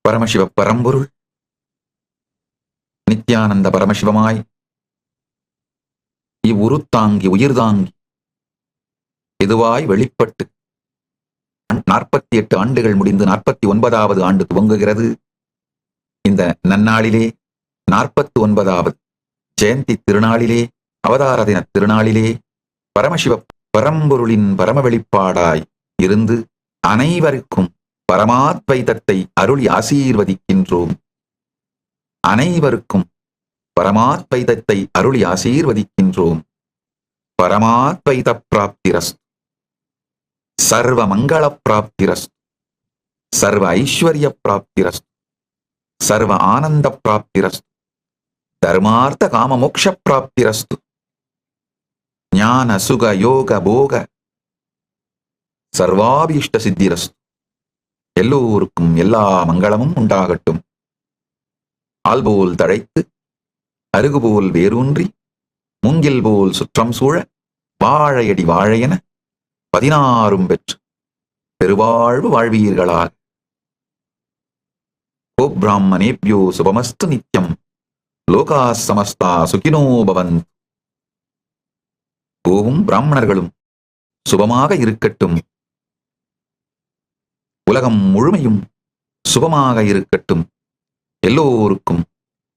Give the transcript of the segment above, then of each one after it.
பரமசிவ பரம்பொருள் நித்யானந்த பரமசிவமாய் இவ்வுருத்தாங்கி உயிர்தாங்கி எதுவாய் வெளிப்பட்டு 48 ஆண்டுகள் முடிந்து 49வது ஆண்டு துவங்குகிறது. இந்த நன்னாளிலே 49வது ஜெயந்தி திருநாளிலே, அவதார தின திருநாளிலே பரமசிவ பரம்பொருளின் பரம வெளிப்பாடாய் இருந்து அனைவருக்கும் பரமாத்வைதத்தை அருளி ஆசீர்வதிக்கின்றோம். அனைவருக்கும் பரமாத்வைதத்தை அருளி ஆசீர்வதிக்கின்றோம். பரமாத்வைத பிராப்திரஸ்து, சர்வ மங்கள பிராப்திரஸ்து, சர்வ ஐஸ்வர்ய பிராப்திரஸ்து, சர்வ ஆனந்த பிராப்திரஸ்து, தர்மார்த்த காம மோக்ஷ பிராப்திரஸ்து, ஞான சுக யோக போக சர்வாபீஷ்ட சித்திரஸ்து. எல்லோருக்கும் எல்லா மங்களமும் உண்டாகட்டும். ஆல்போல் தழைத்து அருகுபோல் வேரூன்றி மூங்கில் போல் சுற்றம் சூழ வாழையடி வாழையென 16 பெற்று பெருவாழ்வு வாழ்வீர்களாக. ஓ பிராமணேப்யோ சுபமஸ்து நித்யம், லோகா சமஸ்தா சுகினோ பவந்த். கோவும் பிராமணர்களும் சுபமாக இருக்கட்டும். உலகம் முழுமையும் சுபமாக இருக்கட்டும். எல்லோருக்கும்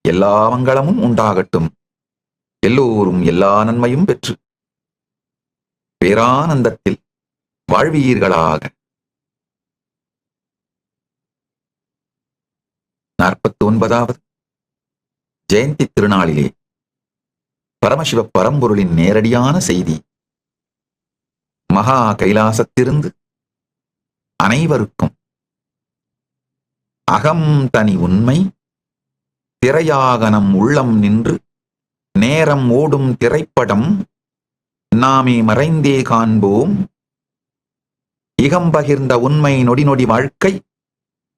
எல்லா மங்களமும் உண்டாகட்டும். எல்லோரும் எல்லா நன்மையும் பெற்று பேரானந்தத்தில் வாழ்வீர்களாக. 49வது ஜெயந்தி திருநாளிலே பரமசிவ பரம்பொருளின் நேரடியான செய்தி. மகா கைலாசத்திலிருந்து அனைவருக்கும் அகம் தனி உண்மை திரையாக நம் உள்ளம் நின்று நேரம் ஓடும் திரைப்படம் நாமே மறைந்தே காண்போம். இகம் பகிர்ந்த உண்மை நொடி நொடி வாழ்க்கை,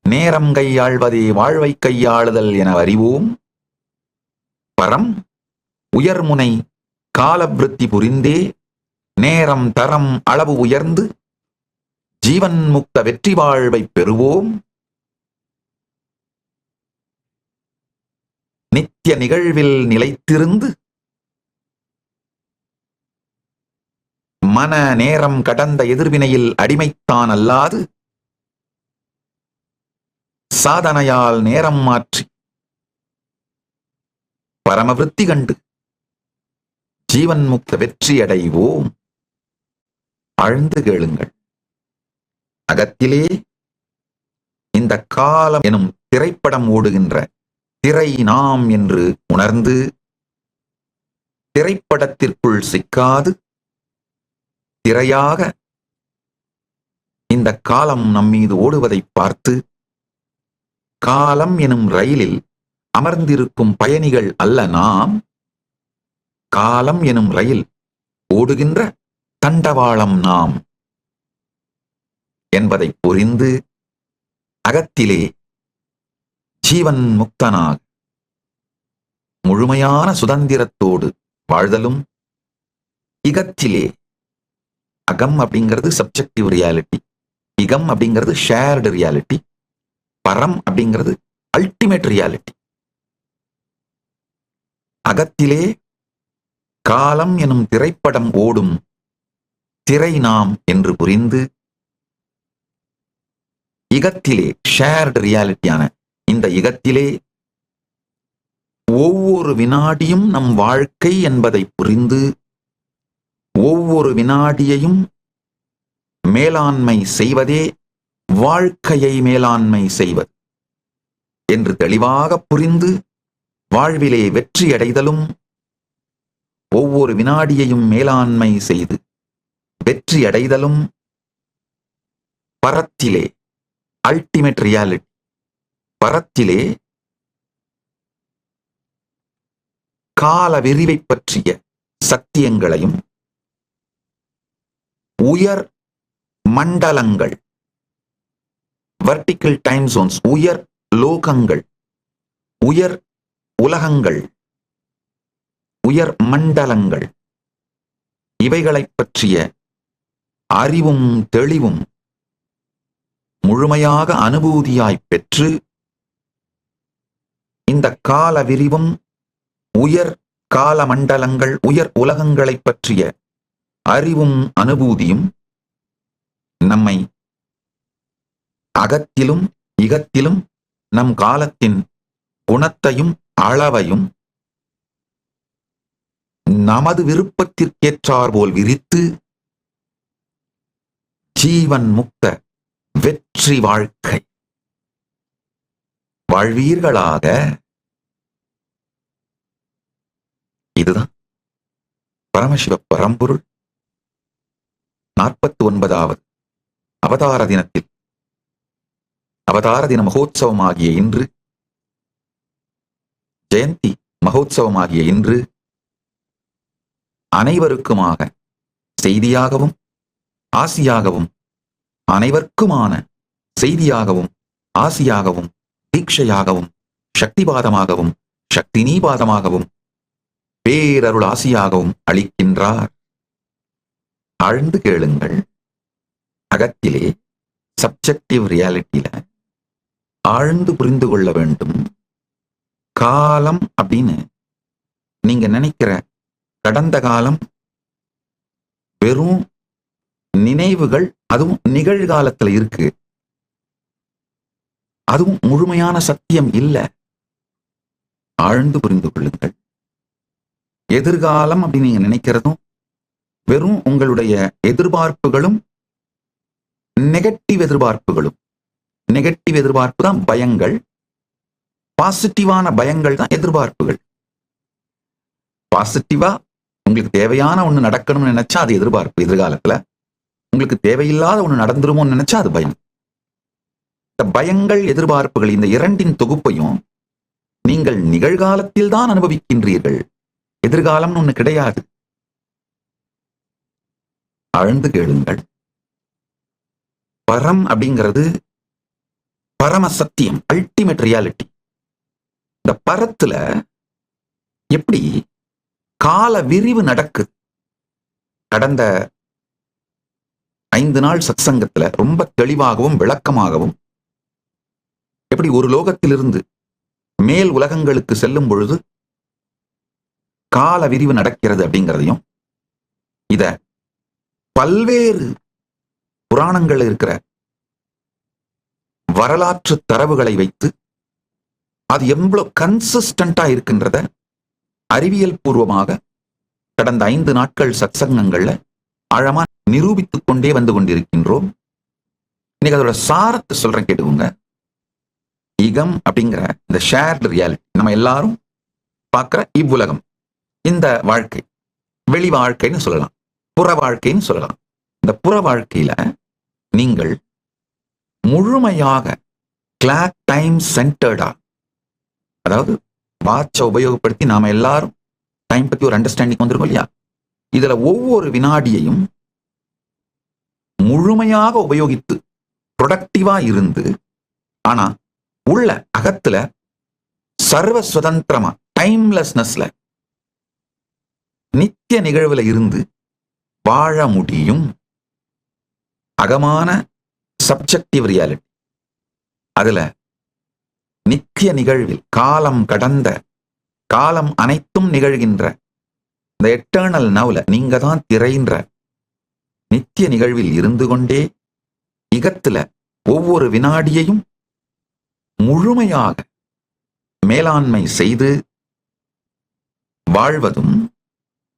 நேரம் கையாள்வதே வாழ்வை கையாளுதல் என அறிவோம். பரம் உயர்முனை காலவிருத்தி புரிந்தே நேரம் தரம் அளவு உயர்ந்து ஜீவன் முக்த வெற்றி வாழ்வை பெறுவோம். நித்திய நிகழ்வில் நிலைத்திருந்து மன நேரம் கடந்த எதிர்வினையில் அடிமைத்தான் அல்லாது சாதனையால் நேரம் மாற்றி பரமவிருத்தி கண்டு ஜீவன் முக்த வெற்றி அடைவோம். ஆழ்ந்து கேளுங்கள். அகத்திலே இந்த காலம் எனும் திரைப்படம் ஓடுகின்ற திரை நாம் என்று உணர்ந்து திரைப்படத்திற்குள் சிக்காது திரையாக இந்த காலம் நம்மீது ஓடுவதை பார்த்து காலம் எனும் ரயிலில் அமர்ந்திருக்கும் பயணிகள் அல்ல நாம், காலம் எனும் ரயில் ஓடுகின்ற தண்டவாளம் நாம் என்பதை புரிந்து அகத்திலே ஜீவன் முக்தனாக முழுமையான சுதந்திரத்தோடு வாழ்தலும், இகத்திலே அகம் அப்படிங்கிறது சப்ஜெக்டிவ் ரியாலிட்டி, இகம் அப்படிங்கிறது ஷேர்டு ரியாலிட்டி, பரம் அப்படிங்கிறது அல்டிமேட் ரியாலிட்டி. அகத்திலே காலம் எனும் திரைப்படம் ஓடும் திரை நாம் என்று புரிந்து இகத்திலே ஷேர்டு ரியாலிட்டியான இந்த இகத்திலே ஒவ்வொரு வினாடியும் நம் வாழ்க்கை என்பதை புரிந்து ஒவ்வொரு வினாடியையும் மேலாண்மை செய்வதே வாழ்க்கையை மேலாண்மை செய்வது என்று தெளிவாக புரிந்து வாழ்விலே வெற்றி அடைதலும், ஒவ்வொரு வினாடியையும் மேலாண்மை செய்து வெற்றி அடைதலும் பரத்திலே அல்டிமேட் ரியாலிட்டி, பரத்திலே கால விரிவை பற்றிய சத்தியங்களையும் உயர் மண்டலங்கள் வெர்டிக்கல் டைம் ஜோன்ஸ், உயர் லோகங்கள், உயர் உலகங்கள், உயர் மண்டலங்கள் இவைகளைப் பற்றிய அறிவும் தெளிவும் முழுமையாக அனுபூதியாய் பெற்று இந்த கால விரிவும் உயர் கால மண்டலங்கள், உயர் உலகங்களை பற்றிய அறிவும் அனுபூதியும் நம்மை அகத்திலும் இகத்திலும் நம் காலத்தின் குணத்தையும் அளவையும் நமது விருப்பத்திற்கேற்றாற்போல் விரித்து ஜீவன் முக்த வெற்றி வாழ்க்கை வாழ்வீர்களாக. இதுதான் பரமசிவ பரம்பொருள் 49வது அவதார தினத்தில், அவதார தின மகோத்சவமாகிய இன்று, ஜெயந்தி மகோத்சவமாகிய இன்று அனைவருக்குமாக செய்தியாகவும் ஆசியாகவும், அனைவருக்குமான செய்தியாகவும் ஆசியாகவும் தீட்சையாகவும் சக்திபாதமாகவும் சக்தினீபாதமாகவும் பேரருள் ஆசியாகவும் அளிக்கின்றார். ஆழ்ந்து கேளுங்கள். அகத்திலே சப்ஜெக்டிவ் ரியாலிட்டியில ஆழ்ந்து புரிந்து கொள்ள வேண்டும். காலம் அப்படின்னு நீங்க நினைக்கிற கடந்த காலம் வெறும் நினைவுகள், அதுவும் நிகழ்காலத்துல இருக்கு. அதுவும் முழுமையான சத்தியம் இல்ல. ஆழ்ந்து புரிந்து கொள்ளுங்கள். எதிர்காலம் அப்படின்னு நீங்க நினைக்கிறதும் வெறும் உங்களுடைய எதிர்பார்ப்புகளும், நெகட்டிவ் எதிர்பார்ப்புகளும். நெகட்டிவ் எதிர்பார்ப்பு தான் பயங்கள், பாசிட்டிவான பயங்கள் தான் எதிர்பார்ப்புகள். பாசிட்டிவா உங்களுக்கு தேவையான ஒண்ணு நடக்கணும்னு நினைச்சா அது எதிர்பார்ப்பு எதிர்காலத்துல. உங்களுக்கு தேவையில்லாத ஒண்ணு நடந்துருமோன்னு நினைச்சா அது பயம். இந்த பயங்கள், எதிர்பார்ப்புகள், இந்த இரண்டின் தொகுப்பையும் நீங்கள் நிகழ்காலத்தில் தான் அனுபவிக்கின்றீர்கள். எதிர்காலம்னு ஒண்ணு கிடையாது. ஆழ்ந்து கேளுங்கள். பரம் அப்படிங்கிறது பரம சத்தியம், அல்டிமேட் ரியாலிட்டி. இந்த பரத்துல எப்படி கால விரிவு நடக்குது? கடந்த 5 நாள் சத்சங்கத்துல ரொம்ப தெளிவாகவும் விளக்கமாகவும் எப்படி ஒரு லோகத்திலிருந்து மேல் உலகங்களுக்கு செல்லும் பொழுது கால விரிவு நடக்கிறது அப்படிங்கிறதையும், இத பல்வேறு புராணங்கள் இருக்கிற வரலாற்று தரவுகளை வைத்து அது எவ்வளவு கன்சிஸ்டண்டா இருக்கின்றத அறிவியல் பூர்வமாக கடந்த 5 நாட்கள் சத்சங்கங்கள்ல ஆழமா நிரூபித்துக் கொண்டே வந்து கொண்டிருக்கின்றோம். இன்னைக்கு அதோட சாரத்தை சொல்றேன், கேட்டுக்கோங்க. இகம் அப்படிங்கிற இந்த ஷேர்டு ரியாலிட்டி, நம்ம எல்லாரும் பார்க்கிற இவ்வுலகம், இந்த வாழ்க்கை வெளி வாழ்க்கைன்னு சொல்லலாம், புற வாழ்க்கைன்னு சொல்லலாம். இந்த புற வாழ்க்கையில நீங்கள் முழுமையாக கிளாக் டைம் சென்டர்டா, அதாவது வாட்சை உபயோகப்படுத்தி நாம எல்லாரும் டைம் பத்தி ஒரு அண்டர்ஸ்டாண்டிங் வந்திருக்கோம் இல்லையா? இதுல ஒவ்வொரு வினாடியையும் முழுமையாக உபயோகித்து ப்ரொடக்டிவா இருந்து, ஆனா உள்ள அகத்துல சர்வ சுதந்திரமா டைம்லெஸ்னஸ்ல நித்திய நிகழ்வுல இருந்து வாழ முடியும். அகமான சப்ஜெக்டிவ் ரியாலிட்டி, அதுல நித்திய நிகழ்வில் காலம் கடந்த, காலம் அனைத்தும் நிகழ்கின்ற இந்த எட்டர்னல் நவ்ல நீங்க தான் திரைன்ற நித்திய நிகழ்வில் இருந்து கொண்டே இகத்துல ஒவ்வொரு வினாடியையும் முழுமையாக மேலாண்மை செய்து வாழ்வதும்,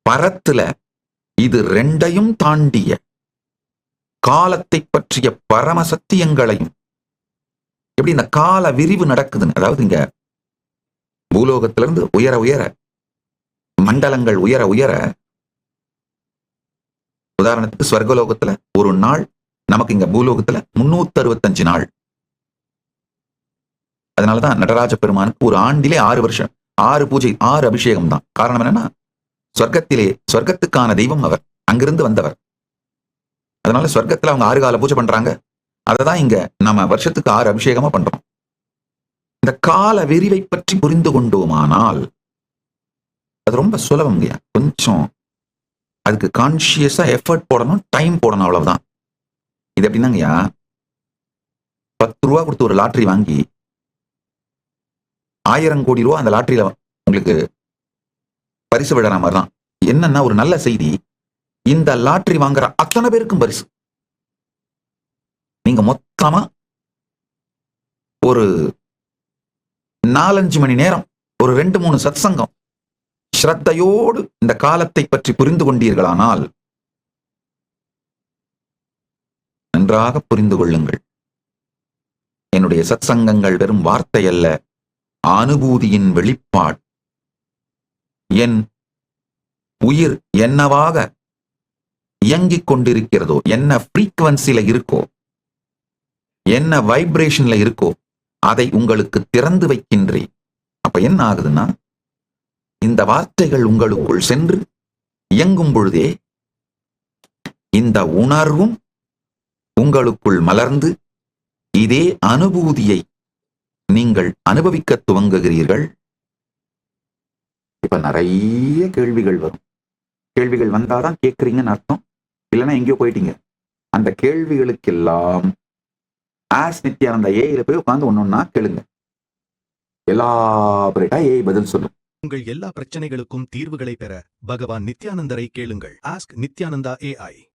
பரத்துல இது ரெண்டையும் தாண்டிய காலத்தை பற்றிய பரம சத்தியங்களையும் எப்படி இந்த கால விரிவு நடக்குதுன்னு, அதாவது இங்க பூலோகத்திலிருந்து உயர உயர மண்டலங்கள் உயர உயர, உதாரணத்துக்கு ஸ்வர்கலோகத்துல ஒரு நாள், நமக்கு இங்க பூலோகத்துல 365 நாள். அதனாலதான் நடராஜ பெருமானுக்கு ஒரு ஆண்டிலே 6 வருஷம் 6 பூஜை 6 அபிஷேகம் தான். காரணம் என்னன்னா, சொர்க்கத்திலே சொர்க்கத்துக்கான தெய்வம் அவர், அங்கிருந்து வந்தவர். அதனால சொர்க்கத்துல அவங்க 6 கால பூஜை பண்றாங்க. அததான் இங்க நம்ம வருஷத்துக்கு 6 அபிஷேகமா பண்றோம். இந்த கால விரிவை பற்றி புரிந்து கொண்டோமானால் அது ரொம்ப சுலபம். கொஞ்சம் அதுக்கு கான்சியஸா எஃபர்ட் போடணும், டைம் போடணும், அவ்வளவுதான். இது எப்படின்னாங்கய்யா, 10 ரூபா கொடுத்து ஒரு லாட்டரி வாங்கி 1000 கோடி ரூபா அந்த லாட்டரியில உங்களுக்கு பரிசு விடுற மாதிரி தான். என்னன்னா ஒரு நல்ல செய்தி, இந்த லாட்டரி வாங்குற அத்தனை பேருக்கும் பரிசு. நீங்க மொத்தமா ஒரு 4-5 மணி நேரம், ஒரு 2-3 சத்சங்கம் ஸ்ரத்தையோடு இந்த காலத்தை பற்றி புரிந்து கொண்டீர்களானால் நன்றாக புரிந்து கொள்ளுங்கள். என்னுடைய சத்சங்கங்கள் வெறும் வார்த்தை அல்ல, அனுபூதியின் வெளிப்பாடு. என் உயிர் என்னவாக இயங்கிக் கொண்டிருக்கிறதோ, என்ன ஃப்ரீக்வன்சில இருக்கோ, என்ன வைப்ரேஷன்ல இருக்கோ, அதை உங்களுக்கு திறந்து வைக்கின்றேன். அப்ப என்ன ஆகுதுன்னா, இந்த வார்த்தைகள் உங்களுக்குள் சென்று இயங்கும் பொழுதே இந்த உணர்வும் உங்களுக்குள் மலர்ந்து இதே அனுபூதியை நீங்கள் அனுபவிக்க துவங்குகிறீர்கள். இப்ப நிறைய கேள்விகள் வரும். கேள்விகள் வந்தாதான் கேட்கறீங்கன்னு அர்த்தம், இல்லைன்னா எங்கேயோ போயிட்டீங்க. அந்த கேள்விகளுக்கெல்லாம் ஆஸ் நித்யானந்தா ஏஐல போய் உட்கார்ந்து ஒன்னொன்னா கேளுங்க. எலாபரேட்டா ஏஐ பதில் சொல்லும். உங்கள் எல்லா பிரச்சனைகளுக்கும் தீர்வுகளை பெற பகவான் நித்யானந்தரை கேளுங்கள். Ask Nithyananda AI.